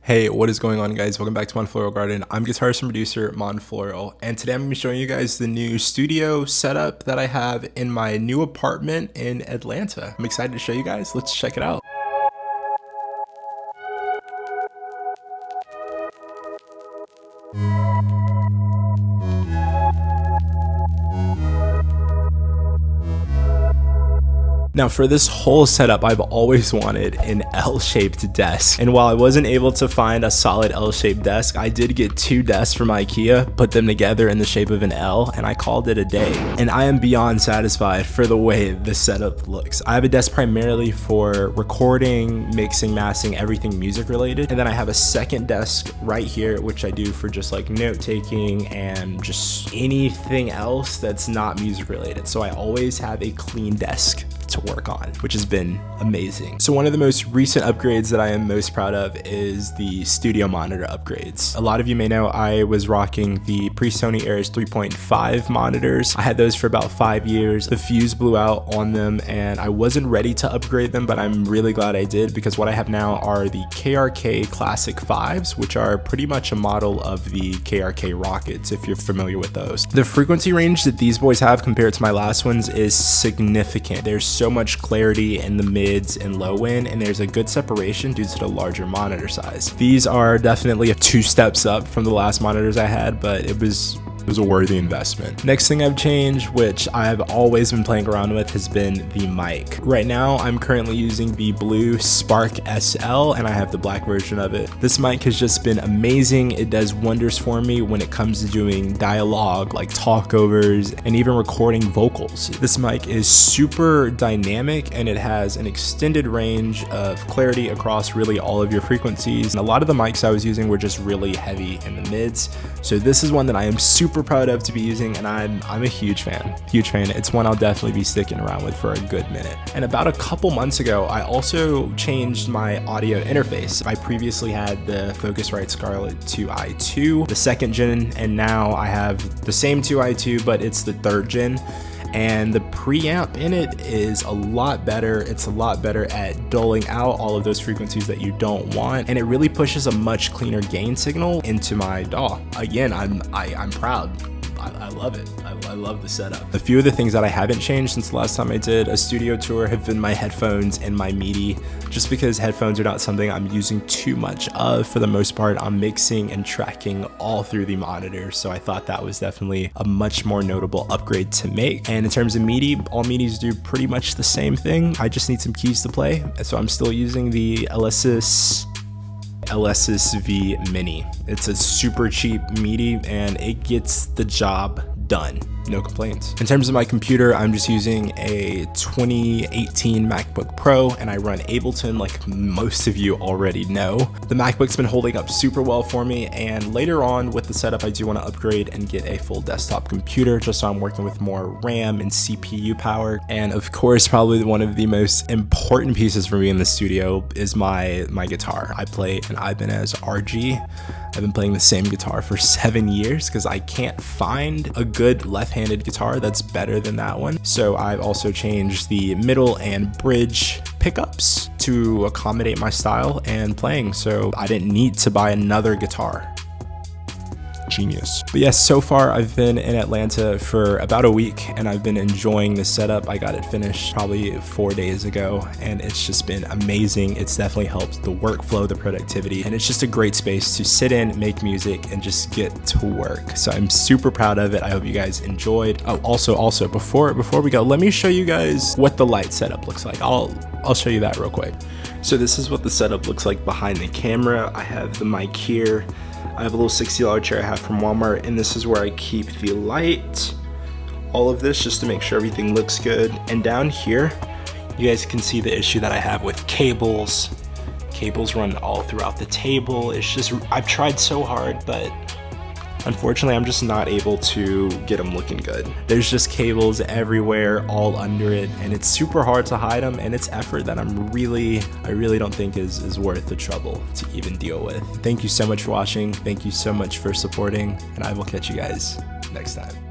Hey, what is going on, guys? Welcome back to Mon Floral Garden. I'm guitarist and producer Mon Floral, and today I'm going to be showing you guys the new studio setup that I have in my new apartment in Atlanta. I'm excited to show you guys. Let's check it out. Now for this whole setup, I've always wanted an L-shaped desk. And while I wasn't able to find a solid L-shaped desk, I did get two desks from IKEA, put them together in the shape of an L, and I called it a day. And I am beyond satisfied for the way this setup looks. I have a desk primarily for recording, mixing, mastering, everything music related. And then I have a second desk right here, which I do for just like note taking and just anything else that's not music related. So I always have a clean desk to work on, which has been amazing. So one of the most recent upgrades that I am most proud of is the studio monitor upgrades. A lot of you may know I was rocking the pre-Sony Airs 3.5 monitors. I had those for about 5 years. The fuse blew out on them and I wasn't ready to upgrade them, but I'm really glad I did, because what I have now are the KRK Classic 5s, which are pretty much a model of the KRK Rockets, if you're familiar with those. The frequency range that these boys have compared to my last ones is significant. There's so much clarity in the mids and low end, and there's a good separation due to the larger monitor size. These are definitely 2 steps up from the last monitors I had, but it was a worthy investment. Next thing I've changed, which I've always been playing around with, has been the mic. Right now, I'm currently using the blue Spark SL, and I have the black version of it. This mic has just been amazing. It does wonders for me when it comes to doing dialogue, like talkovers, and even recording vocals. This mic is super dynamic, and it has an extended range of clarity across really all of your frequencies. And a lot of the mics I was using were just really heavy in the mids. So this is one that I am super proud of to be using, and I'm a huge fan. It's one I'll definitely be sticking around with for a good minute. And about a couple months ago, I also changed my audio interface. I previously had the Focusrite Scarlett 2i2, the 2nd gen, and now I have the same 2i2, but it's the 3rd gen. And the preamp in it is a lot better. It's a lot better at doling out all of those frequencies that you don't want, and it really pushes a much cleaner gain signal into my DAW. Again, I'm proud. I love it. I love the setup. A few of the things that I haven't changed since the last time I did a studio tour have been my headphones and my MIDI, just because headphones are not something I'm using too much of. For the most part, I'm mixing and tracking all through the monitor, so I thought that was definitely a much more notable upgrade to make. And in terms of MIDI, all MIDIs do pretty much the same thing. I just need some keys to play, so I'm still using the Alesis V Mini. It's a super cheap MIDI and it gets the job done. No complaints. In terms of my computer, I'm just using a 2018 MacBook Pro, and I run Ableton like most of you already know. The MacBook's been holding up super well for me, and later on with the setup, I do want to upgrade and get a full desktop computer, just so I'm working with more RAM and CPU power. And of course, probably one of the most important pieces for me in the studio is my guitar. I play an Ibanez RG. I've been playing the same guitar for 7 years because I can't find a good left-handed guitar that's better than that one. So I've also changed the middle and bridge pickups to accommodate my style and playing. So I didn't need to buy another guitar. Genius. But yes, so far I've been in Atlanta for about a week and I've been enjoying the setup. I got it finished probably 4 days ago and it's just been amazing. It's definitely helped the workflow, the productivity, and it's just a great space to sit in, make music, and just get to work. So I'm super proud of it. I hope you guys enjoyed. Oh, also before we go, let me show you guys what the light setup looks like. I'll show you that real quick. So this is what the setup looks like behind the camera. I have the mic here. I have a little $60 chair I have from Walmart, and this is where I keep the light. All of this just to make sure everything looks good. And down here, you guys can see the issue that I have with cables. Cables run all throughout the table. It's just, I've tried so hard, but unfortunately, I'm just not able to get them looking good. There's just cables everywhere, all under it, and it's super hard to hide them, and it's effort that I really don't think is worth the trouble to even deal with. Thank you so much for watching. Thank you so much for supporting, and I will catch you guys next time.